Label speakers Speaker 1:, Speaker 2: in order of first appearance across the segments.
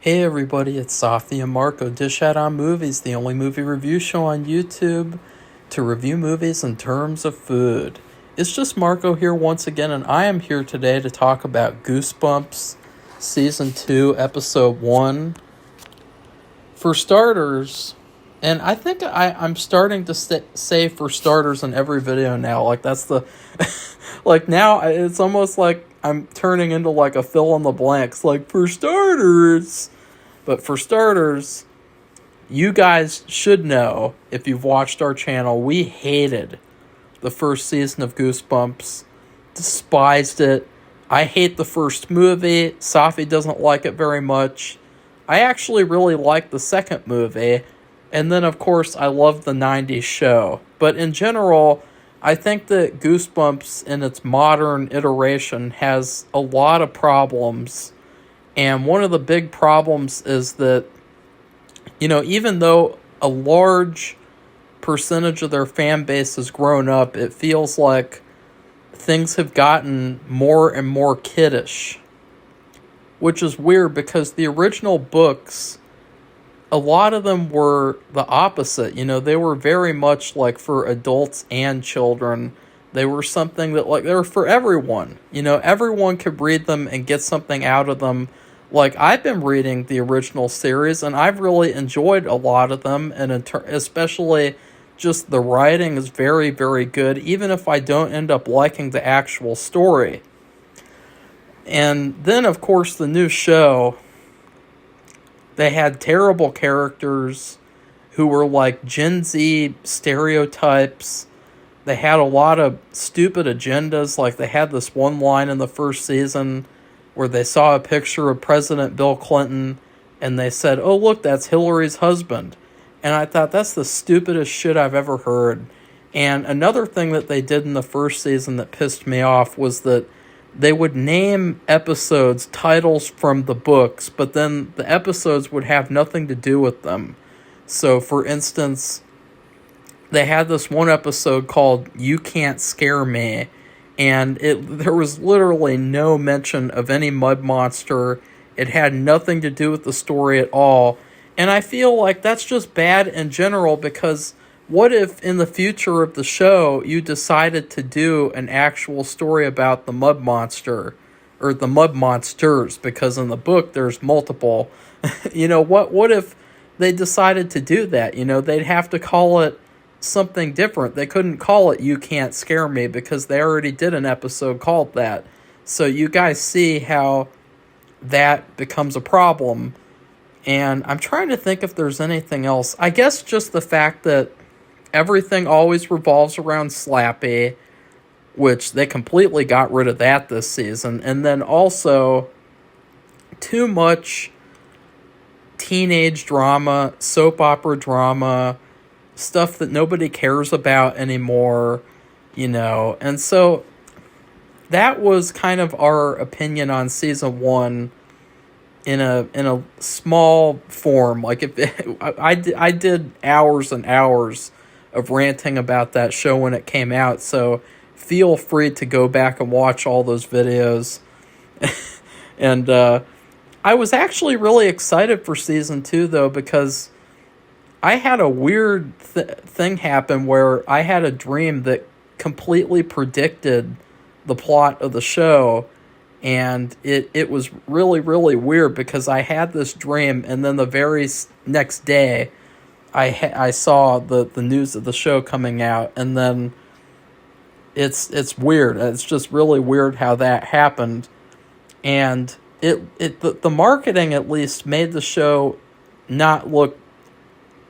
Speaker 1: Hey everybody, it's Safi and Marco, Dish Out on Movies, the only movie review show on YouTube to review movies in terms of food. It's just Marco here once again, and I am here today to talk about Goosebumps Season 2, Episode 1. For starters, and I think I'm starting to say for starters in every video now, like that's the... like now, it's almost like I'm turning into like a fill in the blanks, like for starters. But for starters, you guys should know, if you've watched our channel, we hated the first season of Goosebumps. Despised it. I hate the first movie. Safi doesn't like it very much. I actually really like the second movie. And then, of course, I love the 90s show. But in general, I think that Goosebumps in its modern iteration has a lot of problems. And one of the big problems is that, even though a large percentage of their fan base has grown up, it feels like things have gotten more and more kiddish. Which is weird because the original books, a lot of them were the opposite. They were very much like for adults and children. They were something that they were for everyone. Everyone could read them and get something out of them. Like, I've been reading the original series, and I've really enjoyed a lot of them, and especially just the writing is very, very good, even if I don't end up liking the actual story. And then, of course, the new show, they had terrible characters who were like Gen Z stereotypes. They had a lot of stupid agendas, like they had this one line in the first season where they saw a picture of President Bill Clinton, and they said, "Oh, look, that's Hillary's husband." And I thought, that's the stupidest shit I've ever heard. And another thing that they did in the first season that pissed me off was that they would name episodes titles from the books, but then the episodes would have nothing to do with them. So, for instance, they had this one episode called You Can't Scare Me, and there was literally no mention of any mud monster. It had nothing to do with the story at all. And I feel like that's just bad in general, because what if in the future of the show you decided to do an actual story about the mud monster, or the mud monsters, because in the book there's multiple. What if they decided to do that? They'd have to call it something different. They couldn't call it You Can't Scare Me, because they already did an episode called that. So you guys see how that becomes a problem. And I'm trying to think if there's anything else. I guess just the fact that everything always revolves around Slappy, which they completely got rid of that this season. And then also too much teenage drama, soap opera drama, stuff that nobody cares about anymore, And so that was kind of our opinion on season 1 in a small form. Like, if I did hours and hours of ranting about that show when it came out, so feel free to go back and watch all those videos. And I was actually really excited for season 2, though, because I had a weird thing happen where I had a dream that completely predicted the plot of the show, and it was really, really weird, because I had this dream, and then the very next day I saw the news of the show coming out, and then it's weird. It's just really weird how that happened. And the marketing at least made the show not look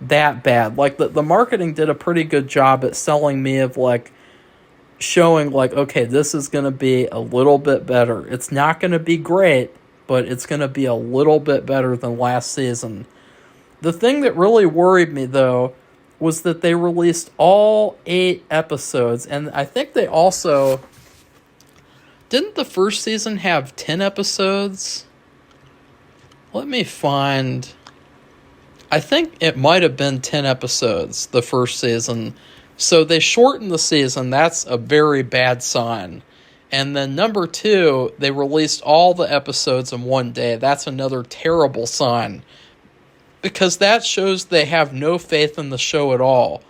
Speaker 1: that bad. Like, the marketing did a pretty good job at selling me of like showing like, okay, this is going to be a little bit better. It's not going to be great, but it's going to be a little bit better than last season. The thing that really worried me, though, was that they released all 8 episodes, and I think they also... Didn't the first season have 10 episodes? Let me find... I think it might have been 10 episodes, the first season. So they shortened the season. That's a very bad sign. And then number two, they released all the episodes in one day. That's another terrible sign, because that shows they have no faith in the show at all.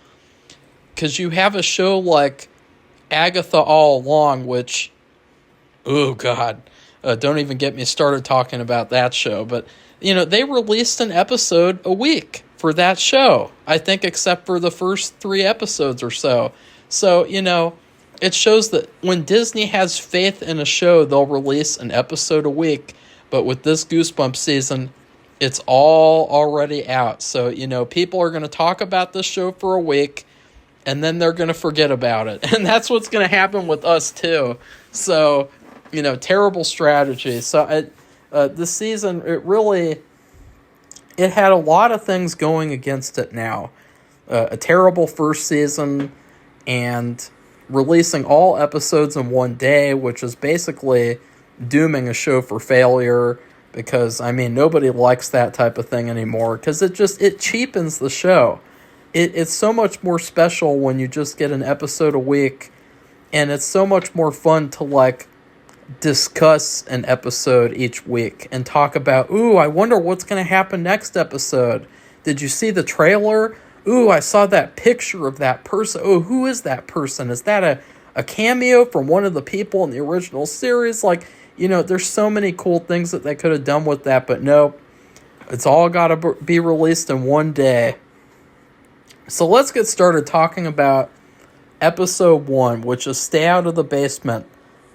Speaker 1: Because you have a show like Agatha All Along, which, oh God, don't even get me started talking about that show. But, they released an episode a week for that show, I think, except for the first 3 episodes or so. So, it shows that when Disney has faith in a show, they'll release an episode a week. But with this Goosebumps season, it's all already out. So, people are going to talk about this show for a week, and then they're going to forget about it. And that's what's going to happen with us, too. So, terrible strategy. So, this season, it had a lot of things going against it now. A terrible first season, and releasing all episodes in one day, which is basically dooming a show for failure, because, nobody likes that type of thing anymore, because it cheapens the show. It's so much more special when you just get an episode a week, and it's so much more fun to, discuss an episode each week and talk about, ooh, I wonder what's going to happen next episode. Did you see the trailer? Ooh, I saw that picture of that person. Oh, who is that person? Is that a cameo from one of the people in the original series? There's so many cool things that they could have done with that, but no, it's all got to be released in one day. So let's get started talking about episode 1, which is Stay Out of the Basement,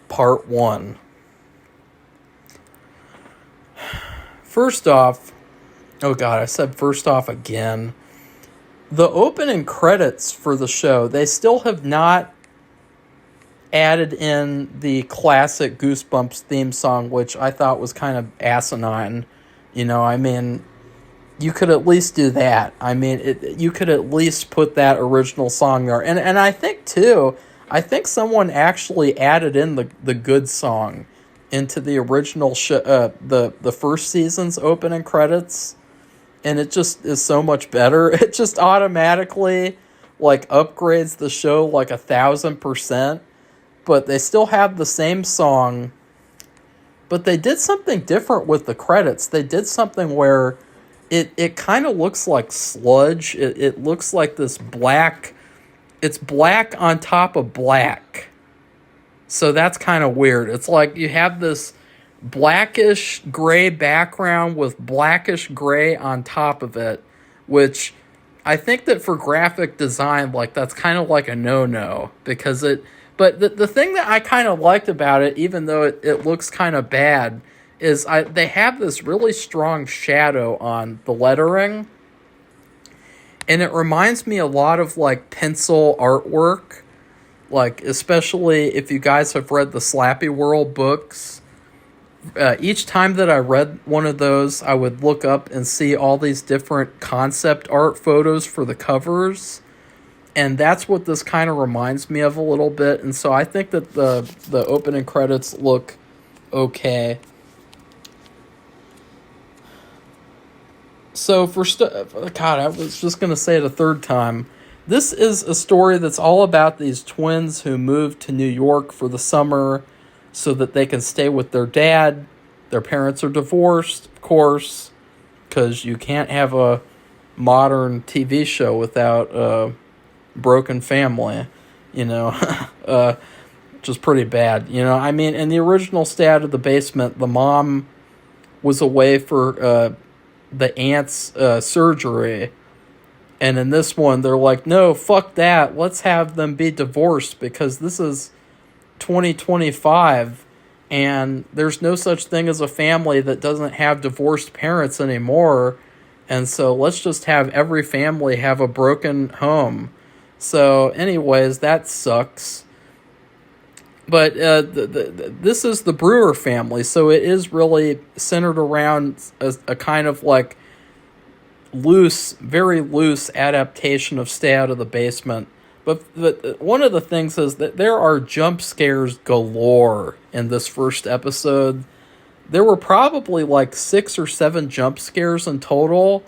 Speaker 1: part 1. First off, oh God, I said first off again. The opening credits for the show, they still have not added in the classic Goosebumps theme song, which I thought was kind of asinine. You could at least do that. You could at least put that original song there. And I think, too, someone actually added in the good song into the original the first season's opening credits. And it just is so much better. It just automatically, upgrades the show 1,000%. But they still have the same song. But they did something different with the credits. They did something where it kind of looks like sludge. It looks like this black. It's black on top of black. So that's kind of weird. It's like you have this blackish gray background with blackish gray on top of it, which I think that for graphic design, that's kind of like a no-no, because but the thing that I kind of liked about it, even though it looks kind of bad, is they have this really strong shadow on the lettering, and it reminds me a lot of pencil artwork, especially if you guys have read the Slappy World books. Each time that I read one of those, I would look up and see all these different concept art photos for the covers. And that's what this kind of reminds me of a little bit. And so I think that the opening credits look okay. So God, I was just going to say it a third time. This is a story that's all about these twins who moved to New York for the summer so that they can stay with their dad. Their parents are divorced, of course, because you can't have a modern TV show without a broken family, which is pretty bad. In the original Stay Out of the Basement, the mom was away for the aunt's surgery. And in this one, they're like, no, fuck that. Let's have them be divorced, because this is 2025, and there's no such thing as a family that doesn't have divorced parents anymore. And so let's just have every family have a broken home. So anyways, that sucks. But this is the Brewer family, so it is really centered around a kind of loose, very loose adaptation of Stay Out of the Basement. But one of the things is that there are jump scares galore in this first episode. There were probably 6 or 7 jump scares in total.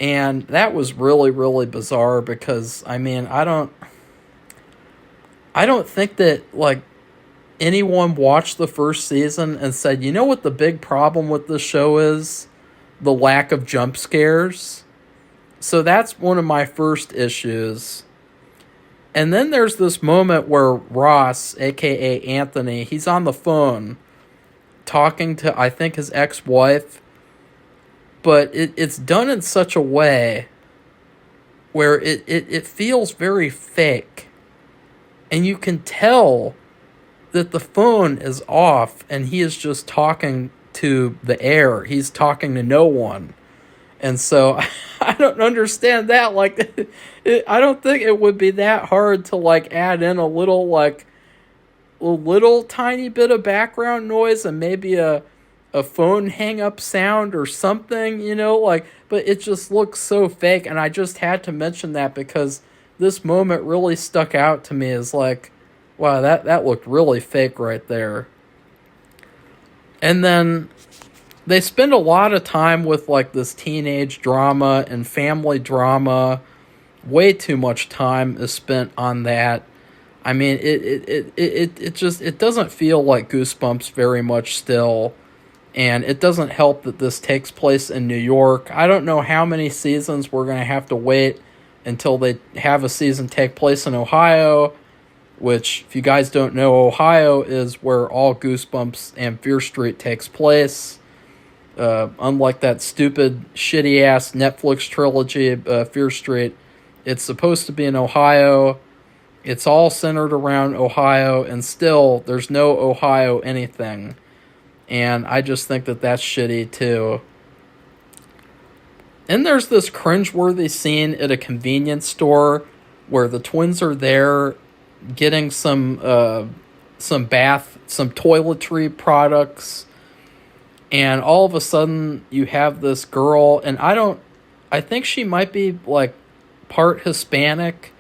Speaker 1: And that was really, really bizarre, because, I don't think that, anyone watched the first season and said, you know what the big problem with this show is? The lack of jump scares. So that's one of my first issues. And then there's this moment where Ross, aka Anthony, he's on the phone talking to, I think, his ex-wife. But it's done in such a way where it feels very fake. And you can tell that the phone is off and he is just talking to the air. He's talking to no one. And so I don't understand that. Like, I don't think it would be that hard to, like, add in a little tiny bit of background noise and maybe a phone hang up sound or something, you know, like, but it just looks so fake. And I just had to mention that because this moment really stuck out to me as like, wow, that looked really fake right there. And then they spend a lot of time with like this teenage drama and family drama. Way too much time is spent on that. I mean, it just, it doesn't feel like Goosebumps very much still. And it doesn't help that this takes place in New York. I don't know how many seasons we're going to have to wait until they have a season take place in Ohio, which, if you guys don't know, Ohio is where all Goosebumps and Fear Street takes place. Unlike that stupid, shitty-ass Netflix trilogy, Fear Street, it's supposed to be in Ohio. It's all centered around Ohio, and still, there's no Ohio anything. And I just think that that's shitty, too. And there's this cringeworthy scene at a convenience store where the twins are there getting some toiletry products. And all of a sudden, you have this girl, and I think she might be, like, part Hispanic,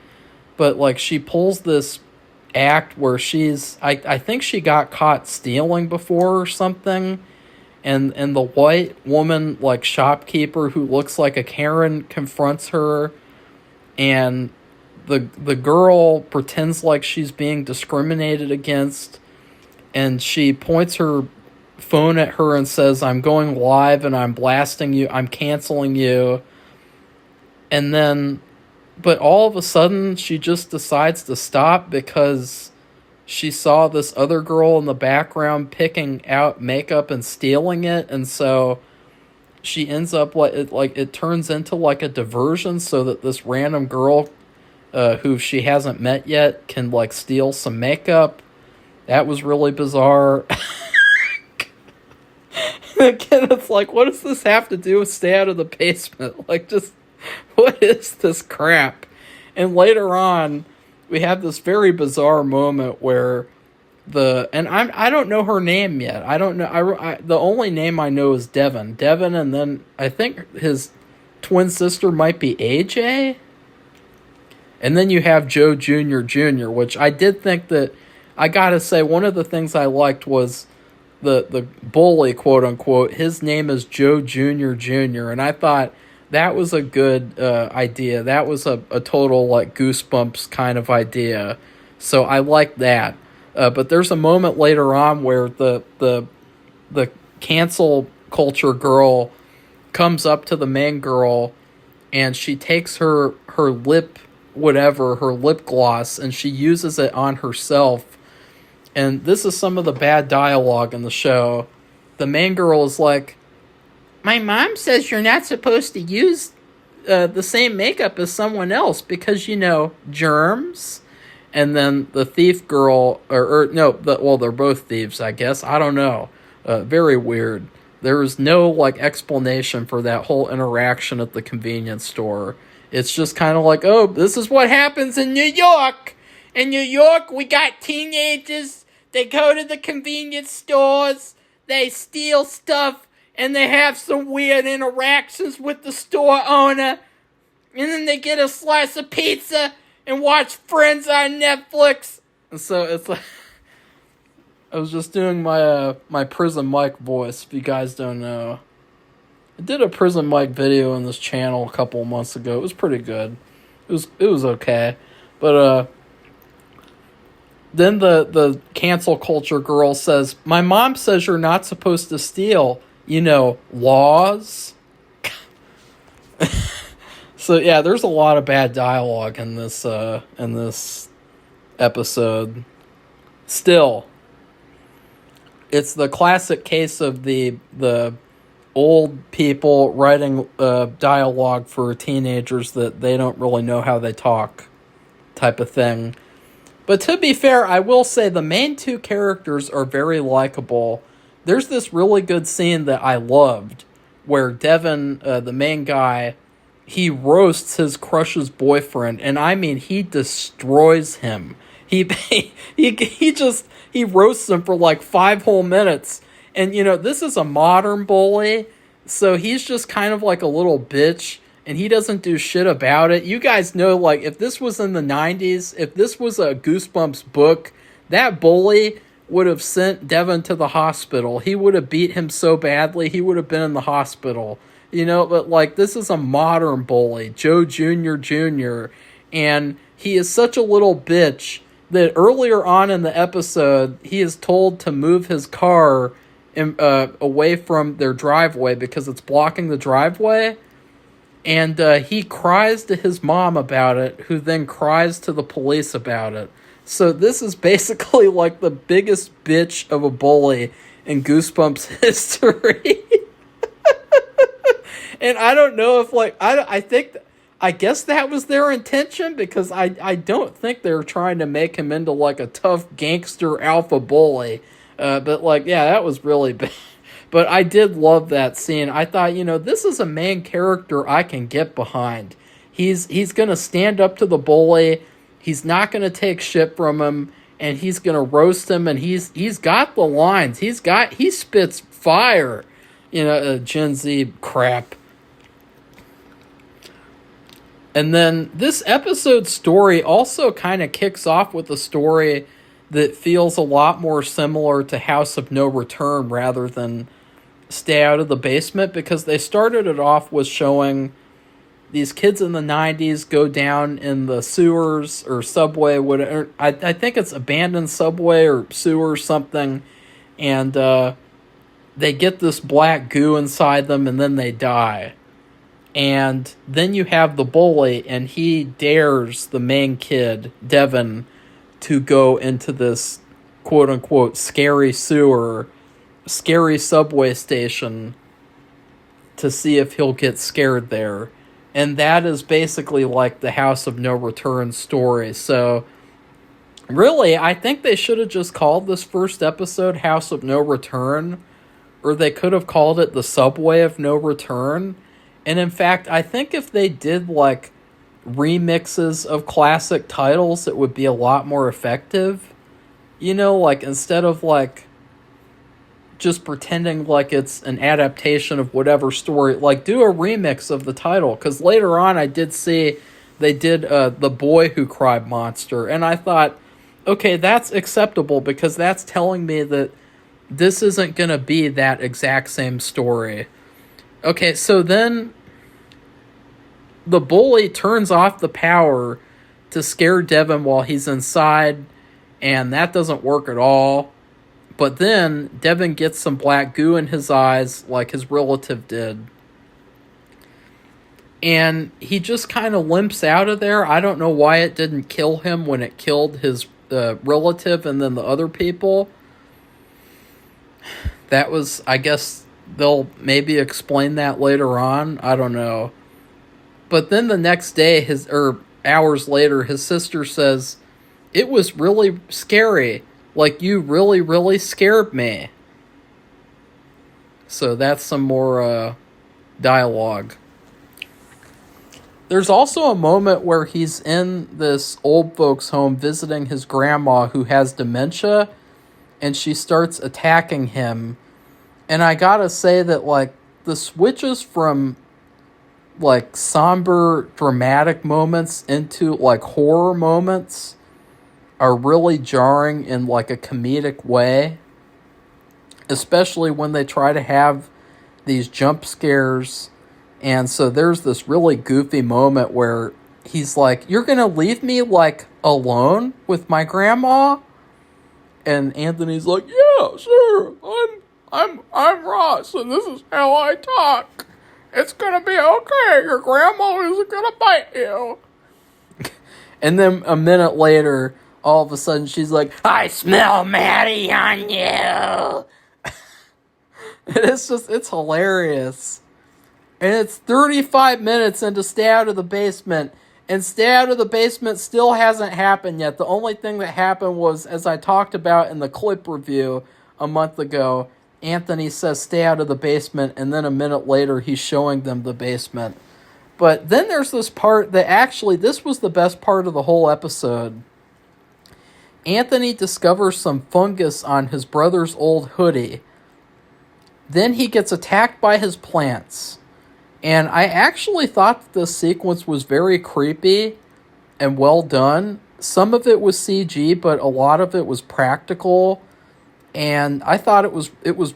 Speaker 1: but, like, she pulls this act where I think she got caught stealing before or something, and the white woman, like, shopkeeper who looks like a Karen confronts her, and the girl pretends like she's being discriminated against, and she points her phone at her and says, "I'm going live and I'm blasting you, I'm canceling you." And then, but all of a sudden, she just decides to stop because she saw this other girl in the background picking out makeup and stealing it. And so she ends up it turns into like a diversion so that this random girl who she hasn't met yet can like steal some makeup. That was really bizarre. Again, it's like, what does this have to do with Stay Out of the Basement? Like, just, what is this crap? And later on, we have this very bizarre moment where I don't know her name yet. I don't know. The only name I know is Devin. Devin, and then I think his twin sister might be AJ. And then you have Joe Jr., which I did think that, I gotta say, one of the things I liked was the bully, quote unquote, his name is Joe Jr., and I thought that was a good idea. That was a total like Goosebumps kind of idea. So I like that. But there's a moment later on where the cancel culture girl comes up to the main girl and she takes her lip gloss, and she uses it on herself. And this is some of the bad dialogue in the show. The main girl is like, "My mom says you're not supposed to use the same makeup as someone else because, you know, germs." And then the thief girl, they're both thieves, I guess. I don't know. Very weird. There is no, like, explanation for that whole interaction at the convenience store. It's just kind of like, oh, this is what happens in New York. In New York, we got teenagers. They go to the convenience stores. They steal stuff. And they have some weird interactions with the store owner. And then they get a slice of pizza and watch Friends on Netflix. And so it's like, I was just doing my Prison Mike voice, if you guys don't know. I did a Prison Mike video on this channel a couple of months ago. It was pretty good. It was okay. But then the cancel culture girl says, my mom says you're not supposed to steal, laws. So yeah, there's a lot of bad dialogue in this episode. Still, it's the classic case of the old people writing dialogue for teenagers that they don't really know how they talk type of thing. But to be fair, I will say the main two characters are very likable. There's this really good scene that I loved where Devin, the main guy, he roasts his crush's boyfriend, and I mean he destroys him. He roasts him for like 5 whole minutes. And this is a modern bully, so he's just kind of like a little bitch, and he doesn't do shit about it. You guys know, like, if this was in the 90s, if this was a Goosebumps book, that bully would have sent Devin to the hospital. He would have beat him so badly, he would have been in the hospital. But, like, this is a modern bully, Joe Jr., and he is such a little bitch that earlier on in the episode, he is told to move his car away from their driveway because it's blocking the driveway. And he cries to his mom about it, who then cries to the police about it. So this is basically like the biggest bitch of a bully in Goosebumps history. And I don't know if, like, I guess that was their intention, because I don't think they were trying to make him into, like, a tough gangster alpha bully. But, like, yeah, that was really bad. But I did love that scene. I thought, this is a main character I can get behind. He's going to stand up to the bully. He's not going to take shit from him. And he's going to roast him. And he's got the lines. He spits fire. Gen Z crap. And then this episode's story also kind of kicks off with a story that feels a lot more similar to House of No Return rather than Stay Out of the Basement, because they started it off with showing these kids in the 90s go down in the sewers or subway, whatever. I think it's abandoned subway or sewer or something, and they get this black goo inside them and then they die. And then you have the bully, and he dares the main kid, Devin, to go into this quote-unquote scary subway station to see if he'll get scared there. And that is basically like the House of No Return story. So, really, I think they should have just called this first episode House of No Return, or they could have called it The Subway of No Return. And in fact, I think if they did, like, remixes of classic titles, it would be a lot more effective. Like, instead of, like, just pretending like it's an adaptation of whatever story, like, do a remix of the title. Because later on I did see they did The Boy Who Cried Monster, and I thought, okay, that's acceptable, because that's telling me that this isn't going to be that exact same story. Okay, so then the bully turns off the power to scare Devin while he's inside, and that doesn't work at all. But then Devin gets some black goo in his eyes like his relative did. And he just kind of limps out of there. I don't know why it didn't kill him when it killed his relative and then the other people. That was, I guess they'll maybe explain that later on. I don't know. But then the next day, hours later, his sister says, "It was really scary. Like, you really, really scared me." So that's some more dialogue. There's also a moment where he's in this old folks' home visiting his grandma who has dementia, and she starts attacking him. And I gotta say that, like, the switches from, like, somber, dramatic moments into, like, horror moments are really jarring in, like, a comedic way. Especially when they try to have these jump scares. And so there's this really goofy moment where he's like, "You're gonna leave me, like, alone with my grandma?" And Anthony's like, yeah, sure, I'm Ross, and this is how I talk. It's gonna be okay. Your grandma isn't gonna bite you. And then a minute later, all of a sudden, she's like, I smell Maddie on you. It's hilarious. And it's 35 minutes into Stay Out of the Basement. And Stay Out of the Basement still hasn't happened yet. The only thing that happened was, as I talked about in the clip review a month ago, Anthony says stay out of the basement, and then a minute later he's showing them the basement. But then there's this part that actually, this was the best part of the whole episode. Anthony discovers some fungus on his brother's old hoodie. Then he gets attacked by his plants. And I actually thought that this sequence was very creepy and well done. Some of it was CG, but a lot of it was practical. And I thought it was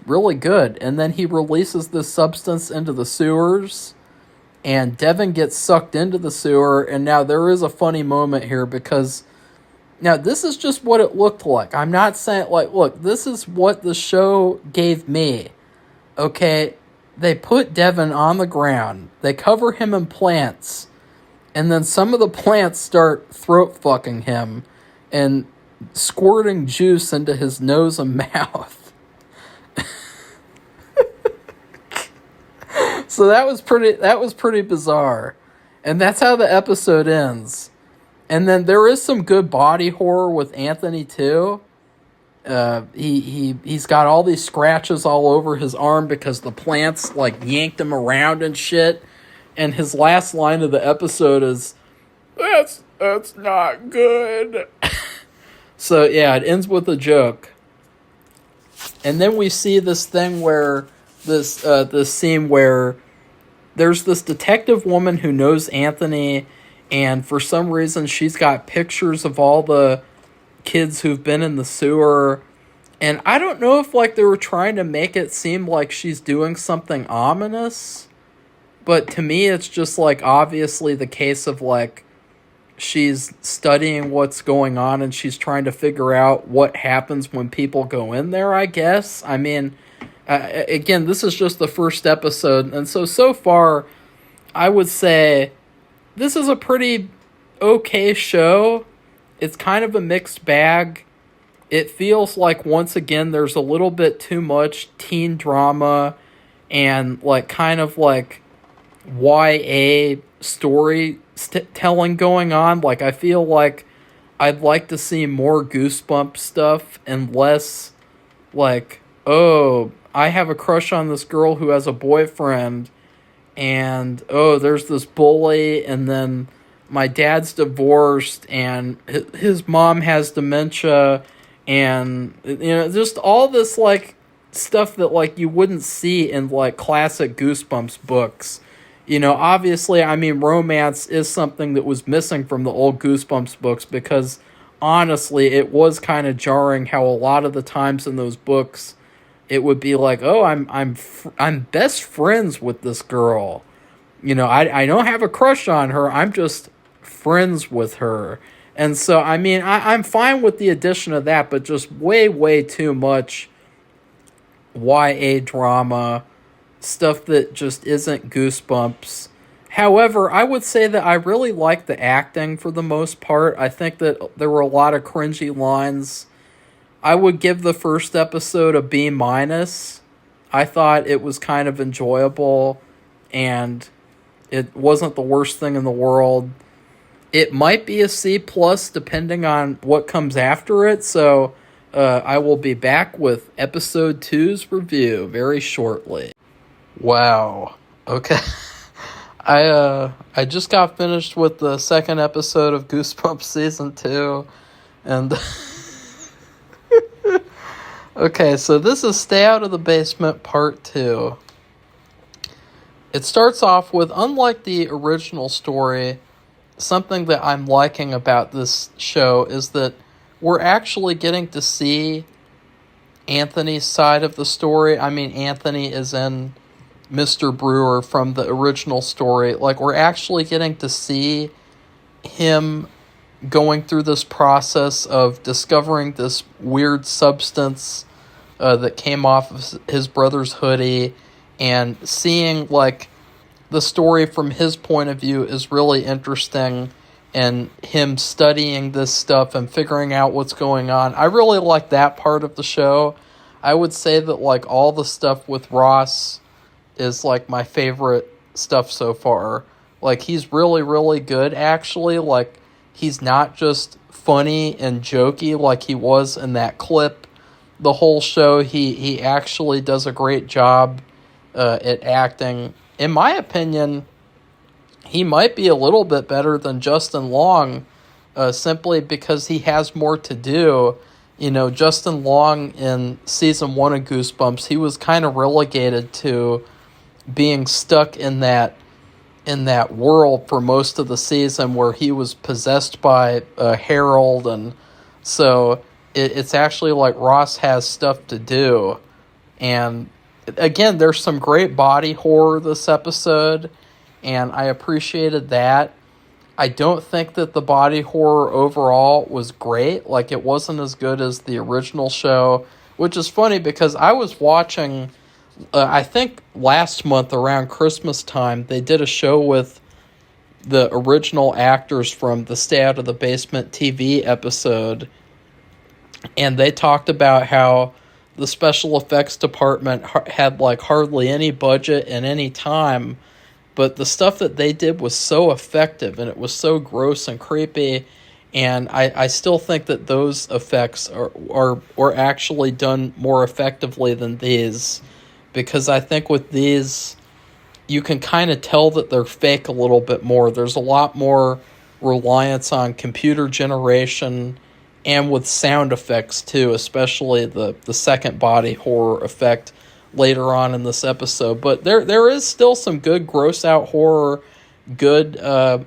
Speaker 1: really good. And then he releases this substance into the sewers. And Devin gets sucked into the sewer. And now there is a funny moment here because... Now, this is just what it looked like. I'm not saying, like, look, this is what the show gave me. Okay? They put Devin on the ground. They cover him in plants. And then some of the plants start throat fucking him. And squirting juice into his nose and mouth. So that was pretty bizarre. And that's how the episode ends. And then there is some good body horror with Anthony too. He's got all these scratches all over his arm because the plants like yanked him around and shit. And his last line of the episode is, That's not good. So yeah, it ends with a joke. And then we see this thing where this scene where there's this detective woman who knows Anthony, and for some reason she's got pictures of all the kids who've been in the sewer. And I don't know if like they were trying to make it seem like she's doing something ominous, but to me it's just like obviously the case of like she's studying what's going on and she's trying to figure out what happens when people go in there, I guess. I mean, again, this is just the first episode, and so far, I would say this is a pretty okay show. It's kind of a mixed bag. It feels like, once again, there's a little bit too much teen drama and like kind of like YA story telling going on. Like, I feel like I'd like to see more Goosebumps stuff and less like, oh, I have a crush on this girl who has a boyfriend, and oh, there's this bully, and then my dad's divorced, and his mom has dementia, and you know, just all this like stuff that like you wouldn't see in like classic Goosebumps books. You know, obviously, I mean, romance is something that was missing from the old Goosebumps books because honestly, it was kind of jarring how a lot of the times in those books it would be like, oh, I'm best friends with this girl. You know, I don't have a crush on her. I'm just friends with her. And so, I mean, I'm fine with the addition of that, but just way, way too much YA drama, stuff that just isn't Goosebumps. However, I would say that I really like the acting for the most part. I think that there were a lot of cringy lines. I would give the first episode a B-. I thought it was kind of enjoyable, and it wasn't the worst thing in the world. It might be a C+, depending on what comes after it, so I will be back with episode 2's review very shortly. Wow. Okay. I just got finished with the second episode of Goosebumps Season 2, and... Okay, so this is Stay Out of the Basement Part 2. It starts off with, unlike the original story, something that I'm liking about this show is that we're actually getting to see Anthony's side of the story. I mean, Anthony is in Mr. Brewer from the original story. Like, we're actually getting to see him going through this process of discovering this weird substance that came off of his brother's hoodie, and seeing like the story from his point of view is really interesting, and him studying this stuff and figuring out what's going on. I really like that part of the show. I would say that like all the stuff with Ross is like my favorite stuff so far. Like he's really, really good actually. Like he's not just funny and jokey like he was in that clip. The whole show, he actually does a great job at acting. In my opinion, he might be a little bit better than Justin Long, simply because he has more to do. You know, Justin Long in season 1 of Goosebumps, he was kind of relegated to being stuck in that world for most of the season, where he was possessed by Harold, and so it's actually like Ross has stuff to do. And again, there's some great body horror this episode, and I appreciated that. I don't think that the body horror overall was great. Like, it wasn't as good as the original show, which is funny because I was watching, I think last month around Christmas time, they did a show with the original actors from the Stay Out of the Basement TV episode, and they talked about how the special effects department had like hardly any budget and any time, but the stuff that they did was so effective, and it was so gross and creepy, and I still think that those effects are actually done more effectively than these, because I think with these, you can kind of tell that they're fake a little bit more. There's a lot more reliance on computer generation, and with sound effects too, especially the second body horror effect later on in this episode. But there is still some good gross out horror, good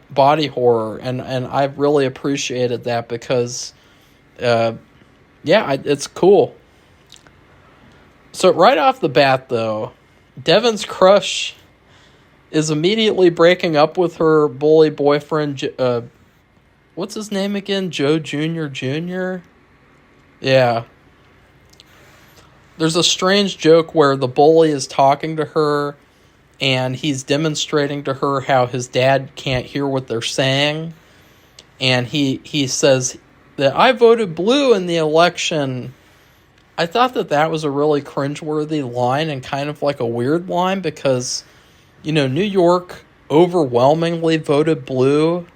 Speaker 1: body horror, and I really appreciated that because it's cool. So right off the bat though, Devin's crush is immediately breaking up with her bully boyfriend, what's his name again? Joe Jr.? Yeah. There's a strange joke where the bully is talking to her, and he's demonstrating to her how his dad can't hear what they're saying. And he says that I voted blue in the election. I thought that was a really cringeworthy line, and kind of like a weird line, because, you know, New York overwhelmingly voted blue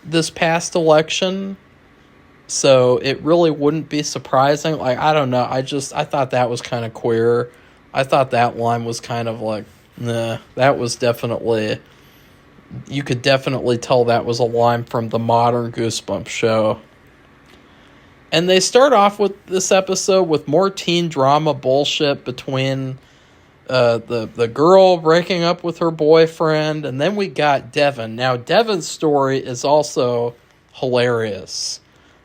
Speaker 1: this past election, so it really wouldn't be surprising. Like, I don't know, I thought that was kind of queer. I thought that line was kind of like, nah, that was definitely, you could definitely tell that was a line from the modern Goosebumps show. And they start off with this episode with more teen drama bullshit between the girl breaking up with her boyfriend, and then we got Devin. Now, Devin's story is also hilarious.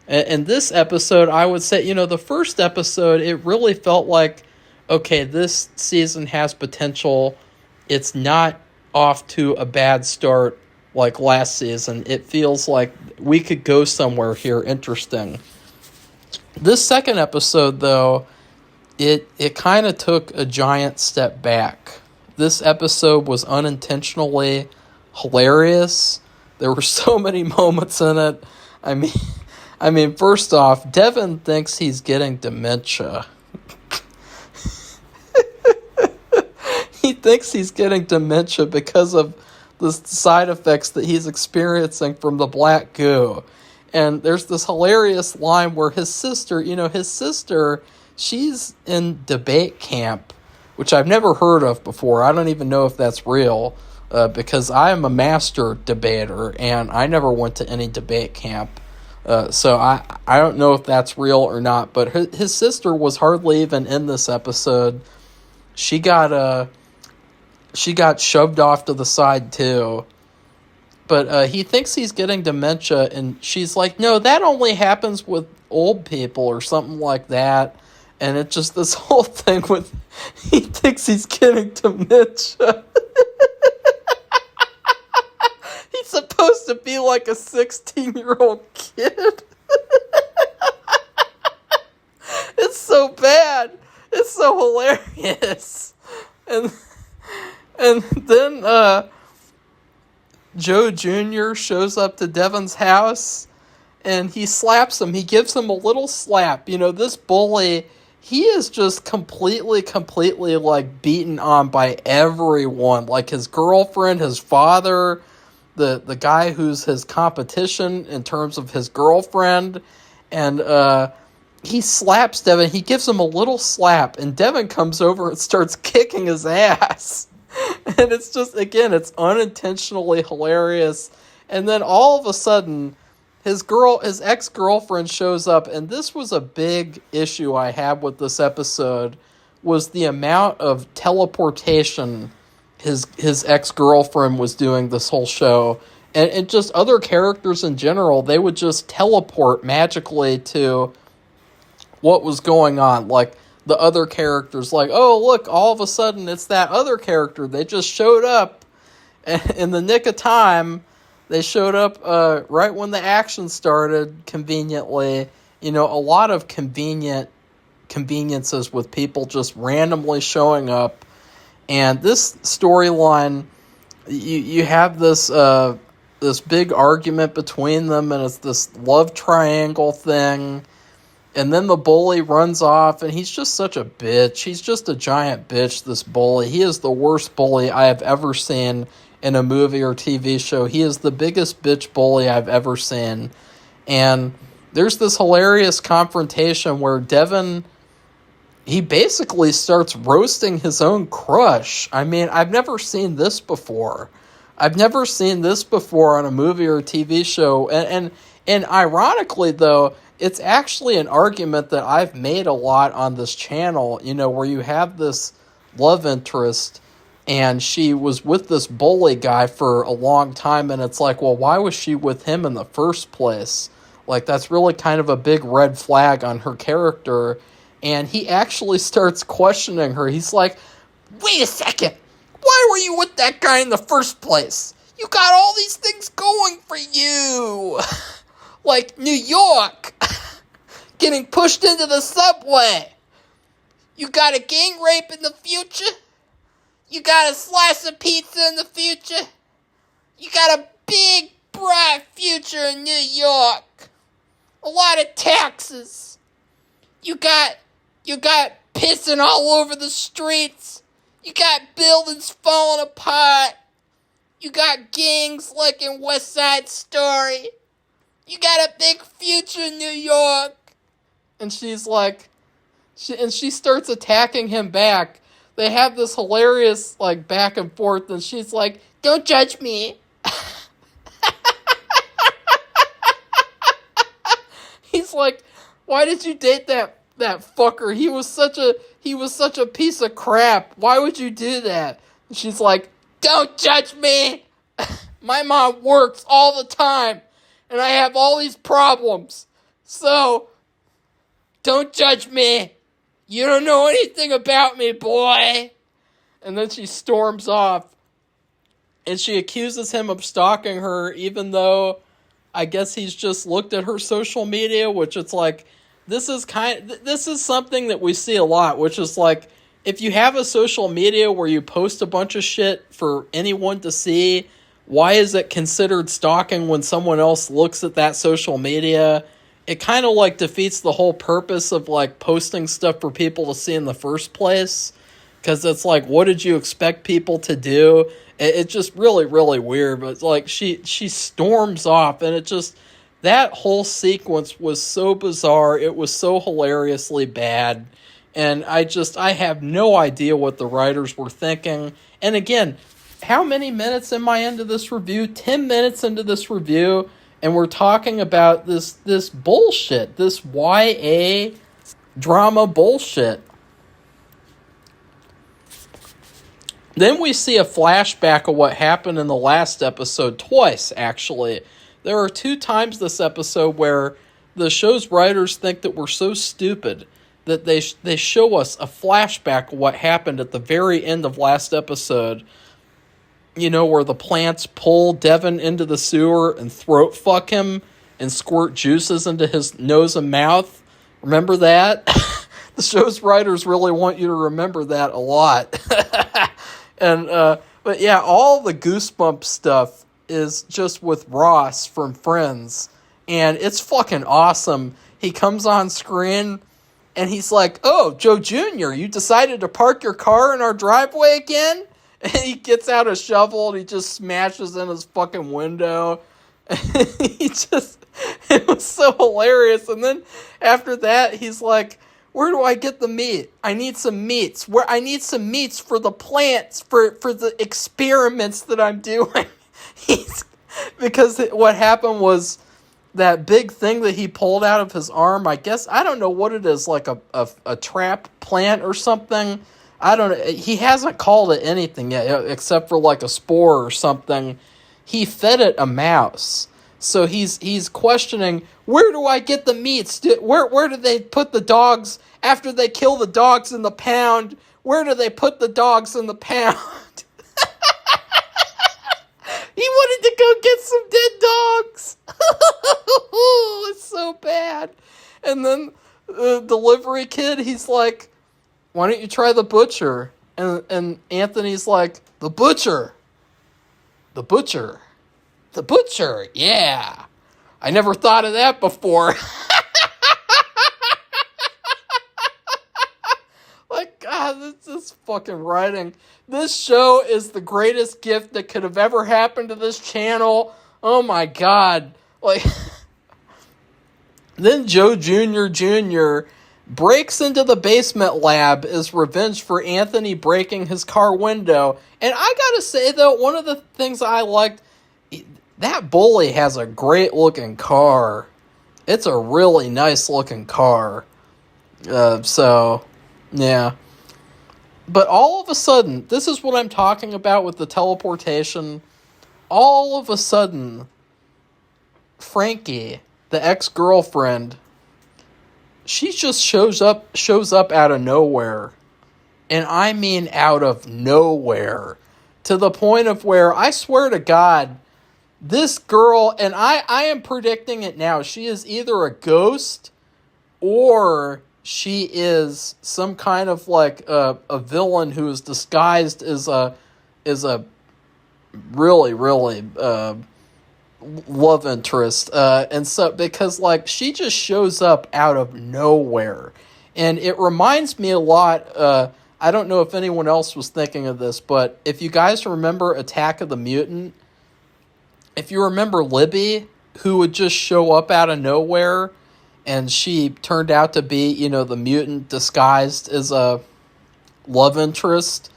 Speaker 1: And this episode, I would say, you know, the first episode, it really felt like, okay, this season has potential. It's not off to a bad start like last season. It feels like we could go somewhere here interesting. This second episode, though, it kind of took a giant step back. This episode was unintentionally hilarious. There were so many moments in it. I mean, first off, Devin thinks he's getting dementia. He thinks he's getting dementia because of the side effects that he's experiencing from the black goo. And there's this hilarious line where his sister, she's in debate camp, which I've never heard of before. I don't even know if that's real, because I am a master debater, and I never went to any debate camp. So I don't know if that's real or not, but his sister was hardly even in this episode. She got shoved off to the side too. But he thinks he's getting dementia, and she's like, no, that only happens with old people or something like that. And it's just this whole thing with, he thinks he's getting dementia. He's supposed to to be like a 16-year-old kid. It's so bad. It's so hilarious. And then Joe Jr. shows up to Devin's house, and he slaps him. He gives him a little slap. You know, this bully, he is just completely, like, beaten on by everyone. Like, his girlfriend, his father, the guy who's his competition in terms of his girlfriend. And he slaps Devin. He gives him a little slap, and Devin comes over and starts kicking his ass. And it's just, again, it's unintentionally hilarious. And then all of a sudden, his ex-girlfriend shows up, and this was a big issue I had with this episode, was the amount of teleportation his ex-girlfriend was doing this whole show. And just other characters in general, they would just teleport magically to what was going on. Like, the other characters, like, oh, look, all of a sudden it's that other character. They just showed up in the nick of time. They showed up right when the action started, conveniently. You know, a lot of conveniences with people just randomly showing up. And this storyline, you have this big argument between them, and it's this love triangle thing. And then the bully runs off, and he's just such a bitch. He's just a giant bitch, this bully. He is the worst bully I have ever seen in a movie or TV show. He is the biggest bitch bully I've ever seen. And there's this hilarious confrontation where Devin, he basically starts roasting his own crush. I mean, I've never seen this before. I've never seen this before on a movie or a TV show. And ironically, though, it's actually an argument that I've made a lot on this channel, you know, where you have this love interest and she was with this bully guy for a long time, and it's like, well, why was she with him in the first place? Like, that's really kind of a big red flag on her character. And he actually starts questioning her. He's like, wait a second, why were you with that guy in the first place? You got all these things going for you. Like New York, getting pushed into the subway. You got a gang rape in the future. You got a slice of pizza in the future. You got a big, bright future in New York. A lot of taxes. You got pissing all over the streets. You got buildings falling apart. You got gangs like in West Side Story. You got a big future in New York. And she's like, she starts attacking him back. They have this hilarious, like, back and forth, and she's like, don't judge me. He's like, why did you date that fucker? He was such a piece of crap. Why would you do that? And she's like, don't judge me. My mom works all the time, and I have all these problems. So, don't judge me. You don't know anything about me, boy. And then she storms off. And she accuses him of stalking her, even though I guess he's just looked at her social media, which it's like, this is something that we see a lot, which is like, if you have a social media where you post a bunch of shit for anyone to see, why is it considered stalking when someone else looks at that social media? It kind of like defeats the whole purpose of like posting stuff for people to see in the first place. Because it's like, what did you expect people to do? It's just really, really weird. But it's like she storms off, and it just, that whole sequence was so bizarre. It was so hilariously bad. And I have no idea what the writers were thinking. And again, how many minutes am I into this review? 10 minutes into this review, and we're talking about this bullshit, this YA drama bullshit. Then we see a flashback of what happened in the last episode, twice, actually. There are 2 times this episode where the show's writers think that we're so stupid that they show us a flashback of what happened at the very end of last episode. where the plants pull Devin into the sewer and throat fuck him and squirt juices into his nose and mouth. Remember that? The show's writers really want you to remember that a lot. And but yeah, all the Goosebumps stuff is just with Ross from Friends, and it's fucking awesome. He comes on screen and he's like, "Oh, Joe Jr., you decided to park your car in our driveway again?" And he gets out a shovel and he just smashes in his fucking window. It was so hilarious. And then after that, he's like, "Where do I get the meat? I need some meats. I need some meats for the plants, for the experiments that I'm doing." Because what happened was that big thing that he pulled out of his arm, I guess, I don't know what it is, like a trap plant or something. I don't know. He hasn't called it anything yet, except for like a spore or something. He fed it a mouse. So he's questioning, where do I get the meats? Where do they put the dogs after they kill the dogs in the pound? Where do they put the dogs in the pound? He wanted to go get some dead dogs. It's so bad. And then the delivery kid, he's like, "Why don't you try the butcher?" And Anthony's like, "The butcher. The butcher. The butcher, yeah. I never thought of that before." Like, God, this fucking writing. This show is the greatest gift that could have ever happened to this channel. Oh my God. Like, then Joe Jr. breaks into the basement lab as revenge for Anthony breaking his car window. And I gotta say, though, one of the things I liked, that bully has a great looking car. It's a really nice looking car. So, yeah. But all of a sudden, this is what I'm talking about with the teleportation. All of a sudden, Frankie, the ex-girlfriend, she just shows up out of nowhere. And I mean out of nowhere. To the point of where, I swear to God, this girl, and I am predicting it now, she is either a ghost or she is some kind of like a villain who is disguised as a really, really love interest. And so, because like she just shows up out of nowhere. And it reminds me a lot, I don't know if anyone else was thinking of this, but if you guys remember Attack of the Mutant, if you remember Libby, who would just show up out of nowhere, and she turned out to be, the mutant disguised as a love interest.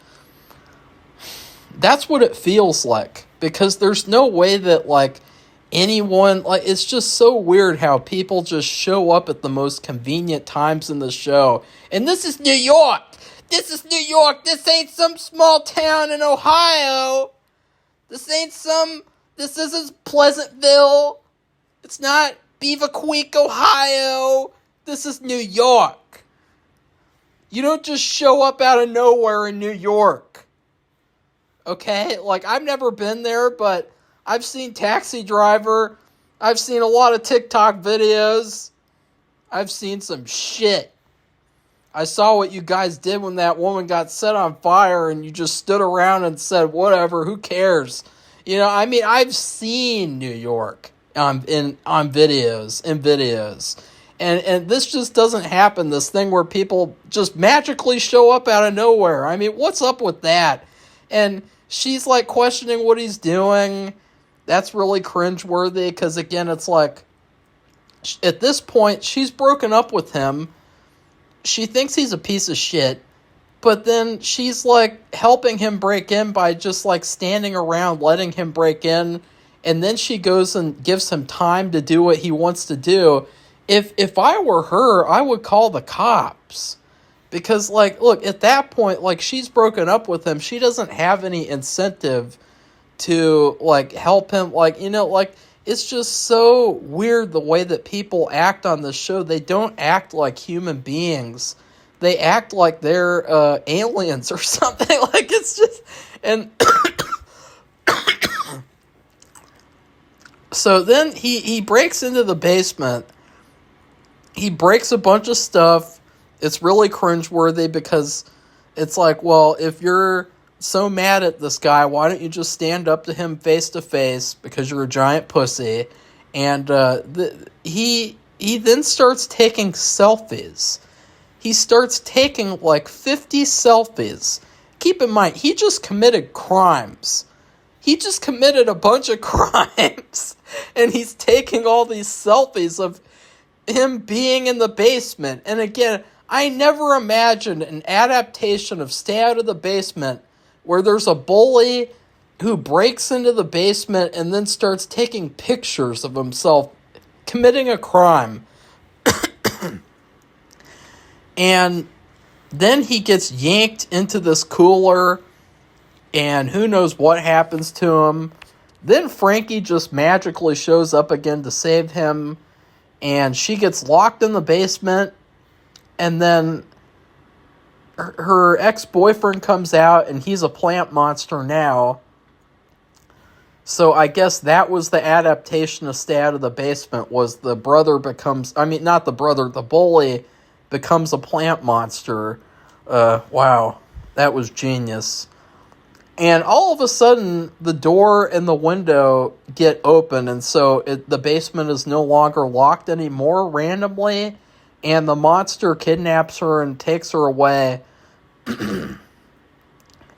Speaker 1: That's what it feels like. Because there's no way that, like, anyone... Like, it's just so weird how people just show up at the most convenient times in the show. And this is New York! This is New York! This ain't some small town in Ohio! This isn't Pleasantville! It's not Beaver Creek, Ohio. This is New York. You don't just show up out of nowhere in New York. Okay? Like, I've never been there, but I've seen Taxi Driver. I've seen a lot of TikTok videos. I've seen some shit. I saw what you guys did when that woman got set on fire and you just stood around and said, whatever, who cares? I've seen New York. On videos. And this just doesn't happen, this thing where people just magically show up out of nowhere. I mean, what's up with that? And she's like questioning what he's doing. That's really cringeworthy because, again, it's like, at this point, she's broken up with him. She thinks he's a piece of shit. But then she's like helping him break in by just like standing around letting him break in. And then she goes and gives him time to do what he wants to do. If I were her, I would call the cops. Because, like, look, at that point, like, she's broken up with him. She doesn't have any incentive to, like, help him. Like, it's just so weird the way that people act on this show. They don't act like human beings. They act like they're aliens or something. Like, it's just... And... So then he breaks into the basement. He breaks a bunch of stuff. It's really cringeworthy because it's like, well, if you're so mad at this guy, why don't you just stand up to him face to face because you're a giant pussy? And he then starts taking selfies. He starts taking like 50 selfies. Keep in mind, he just committed crimes. He just committed a bunch of crimes. And he's taking all these selfies of him being in the basement. And again, I never imagined an adaptation of Stay Out of the Basement where there's a bully who breaks into the basement and then starts taking pictures of himself committing a crime. And then he gets yanked into this cooler, and who knows what happens to him. Then Frankie just magically shows up again to save him, and she gets locked in the basement, and then her ex-boyfriend comes out, and he's a plant monster now. So I guess that was the adaptation of Stay Out of the Basement, was the brother becomes, not the brother, the bully becomes a plant monster. Wow, that was genius. And all of a sudden, the door and the window get open, and so the basement is no longer locked anymore randomly, and the monster kidnaps her and takes her away. And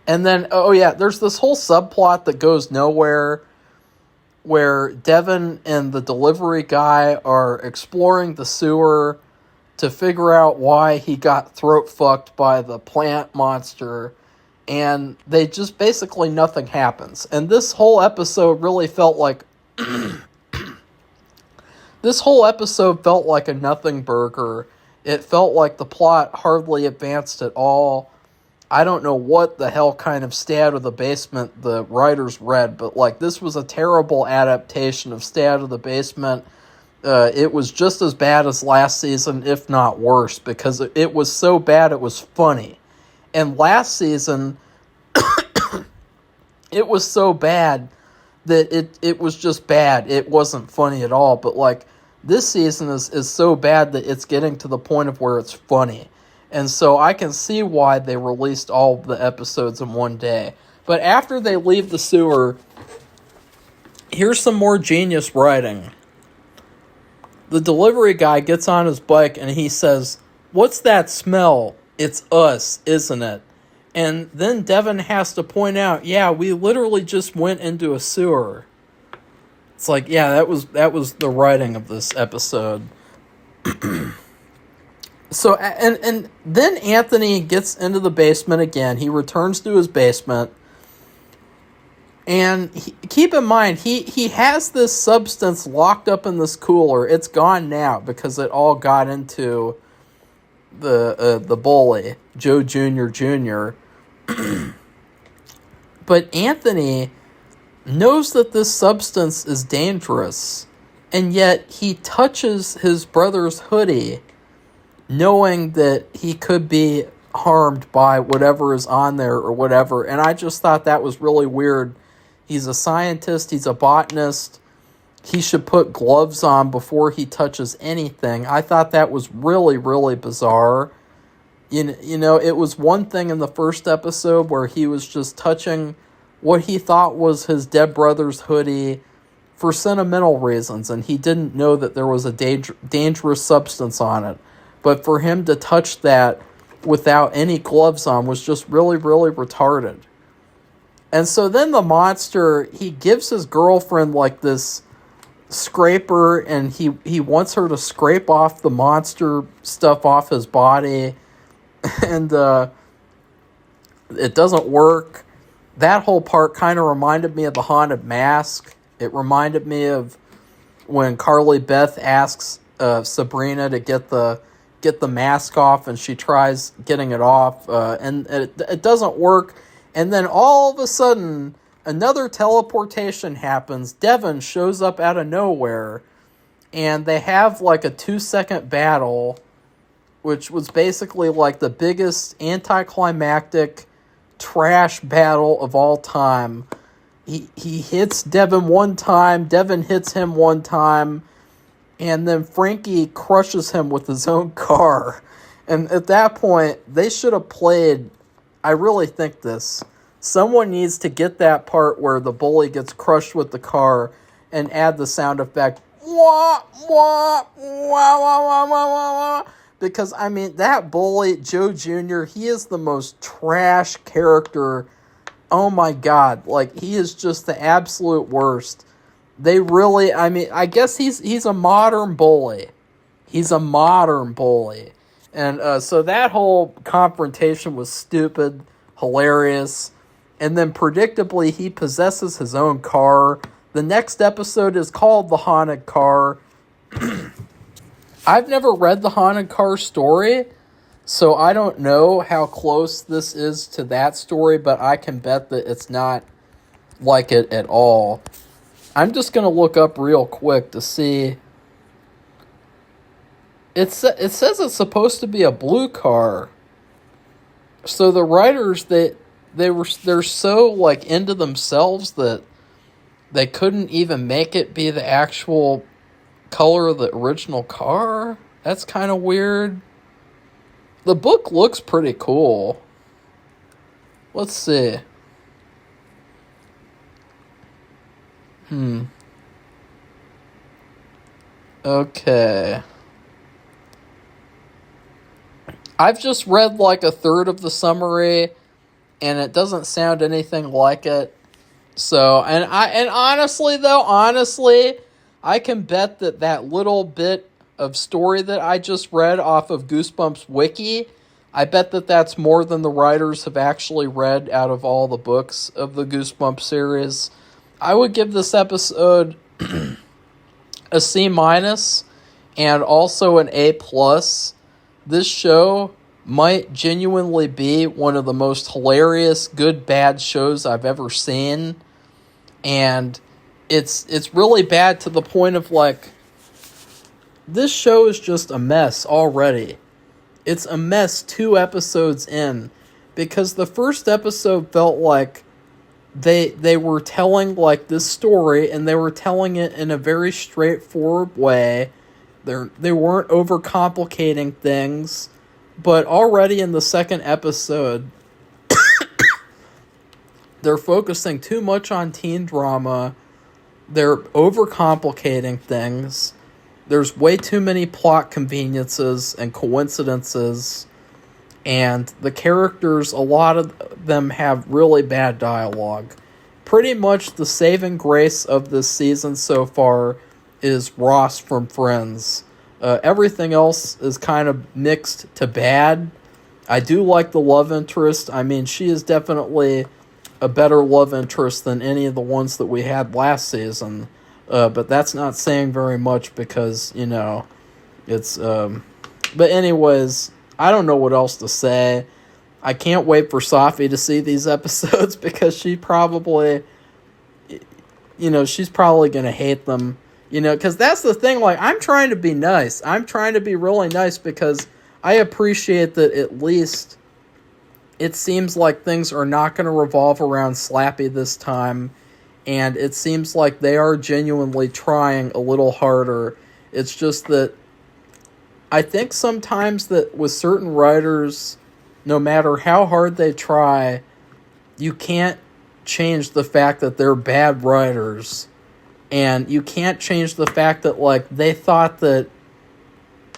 Speaker 1: then, there's this whole subplot that goes nowhere, where Devin and the delivery guy are exploring the sewer to figure out why he got throat fucked by the plant monster, and they just basically nothing happens. And this whole episode really felt like this whole episode felt like a nothing burger. It felt like the plot hardly advanced at all. I don't know what the hell kind of Stay Out of the Basement the writers read, but like this was a terrible adaptation of Stay Out of the Basement. It was just as bad as last season, if not worse, because it was so bad it was funny. And last season, it was so bad that it was just bad. It wasn't funny at all. But like this season is so bad that it's getting to the point of where it's funny. And so I can see why they released all the episodes in one day. But after they leave the sewer, here's some more genius writing. The delivery guy gets on his bike and he says, "What's that smell? It's us, isn't it?" And then Devin has to point out, yeah, we literally just went into a sewer. It's like, yeah, that was the writing of this episode. So, and then Anthony gets into the basement again. He returns to his basement. And keep in mind, he has this substance locked up in this cooler. It's gone now because it all got into the bully, Joe Jr. But Anthony knows that this substance is dangerous, and yet he touches his brother's hoodie, knowing that he could be harmed by whatever is on there or whatever. And I just thought that was really weird. He's a scientist. He's a botanist. He should put gloves on before he touches anything. I thought that was really, really bizarre. You know, it was one thing in the first episode where he was just touching what he thought was his dead brother's hoodie for sentimental reasons, and he didn't know that there was a dangerous substance on it. But for him to touch that without any gloves on was just really, really retarded. And so then the monster, he gives his girlfriend like this scraper, and he wants her to scrape off the monster stuff off his body, and it doesn't work. That whole part kind of reminded me of The Haunted Mask. It reminded me of when Carly Beth asks Sabrina to get the mask off, and she tries getting it off, and it doesn't work. And then all of a sudden, another teleportation happens. Devin shows up out of nowhere, and they have like a 2-second battle, which was basically like the biggest anticlimactic trash battle of all time. he hits Devin one time, Devin hits him one time, and then Frankie crushes him with his own car. And at that point, they should have played, I really think this, someone needs to get that part where the bully gets crushed with the car and add the sound effect, wah, wah, wah, wah, wah, wah, wah, wah. Because, I mean, that bully, Joe Jr., he is the most trash character. Oh my God, like, he is just the absolute worst. They really, I mean, I guess he's a modern bully. He's a modern bully. And so that whole confrontation was stupid, hilarious. And then predictably, he possesses his own car. The next episode is called The Haunted Car. I've never read the Haunted Car story, so I don't know how close this is to that story, but I can bet that it's not like it at all. I'm just going to look up real quick to see. It says it's supposed to be a blue car. So the writers, they're so like into themselves that they couldn't even make it be the actual color of the original car. That's kind of weird. The book looks pretty cool. Let's see. Okay. I've just read like a third of the summary, and it doesn't sound anything like it. So, and honestly, I can bet that little bit of story that I just read off of Goosebumps Wiki, I bet that's more than the writers have actually read out of all the books of the Goosebumps series. I would give this episode a C- and also an A+. This show might genuinely be one of the most hilarious good bad shows I've ever seen, and it's really bad to the point of like, this show is just a mess already. It's a mess 2 episodes in, because the first episode felt like they were telling like this story, and they were telling it in a very straightforward way. They weren't overcomplicating things, but already in the second episode, they're focusing too much on teen drama. They're overcomplicating things. There's way too many plot conveniences and coincidences, and the characters, a lot of them have really bad dialogue. Pretty much the saving grace of this season so far is Ross from Friends. Everything else is kind of mixed to bad. I do like the love interest. I mean, she is definitely a better love interest than any of the ones that we had last season. But that's not saying very much because, you know, it's... But anyways, I don't know what else to say. I can't wait for Safi to see these episodes because she probably... You know, she's probably going to hate them. You know, because that's the thing, like, I'm trying to be nice. I'm trying to be really nice because I appreciate that at least it seems like things are not going to revolve around Slappy this time. And it seems like they are genuinely trying a little harder. It's just that I think sometimes that with certain writers, no matter how hard they try, you can't change the fact that they're bad writers. And you can't change the fact that, like, they thought that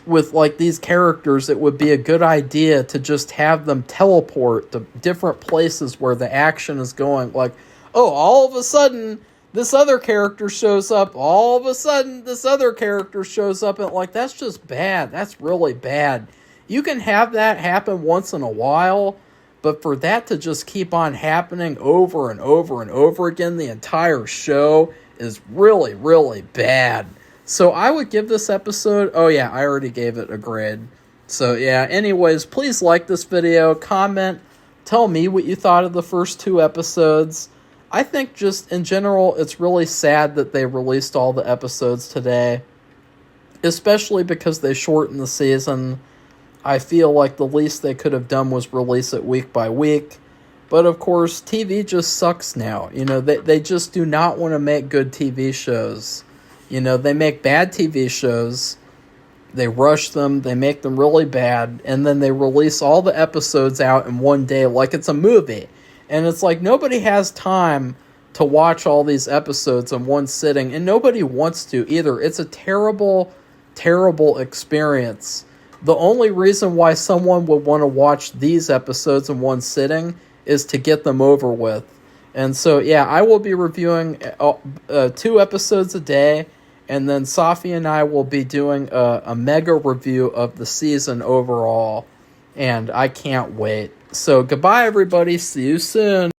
Speaker 1: with, like, these characters, it would be a good idea to just have them teleport to different places where the action is going. Like, oh, all of a sudden, this other character shows up. All of a sudden, this other character shows up. And, like, that's just bad. That's really bad. You can have that happen once in a while, but for that to just keep on happening over and over and over again, the entire show is really, really bad. So I would give this episode... Oh, yeah, I already gave it a grade. So, yeah, anyways, please like this video, comment, tell me what you thought of the first 2 episodes. I think just in general, it's really sad that they released all the episodes today, especially because they shortened the season. I feel like the least they could have done was release it week by week. But of course, TV just sucks now. They just do not want to make good TV shows. They make bad TV shows. They rush them, they make them really bad, and then they release all the episodes out in one day like it's a movie. And it's like nobody has time to watch all these episodes in one sitting, and nobody wants to either. It's a terrible, terrible experience. The only reason why someone would want to watch these episodes in one sitting is to get them over with. And so, yeah, I will be reviewing 2 episodes a day, and then Safi and I will be doing a mega review of the season overall, and I can't wait. So, goodbye, everybody. See you soon.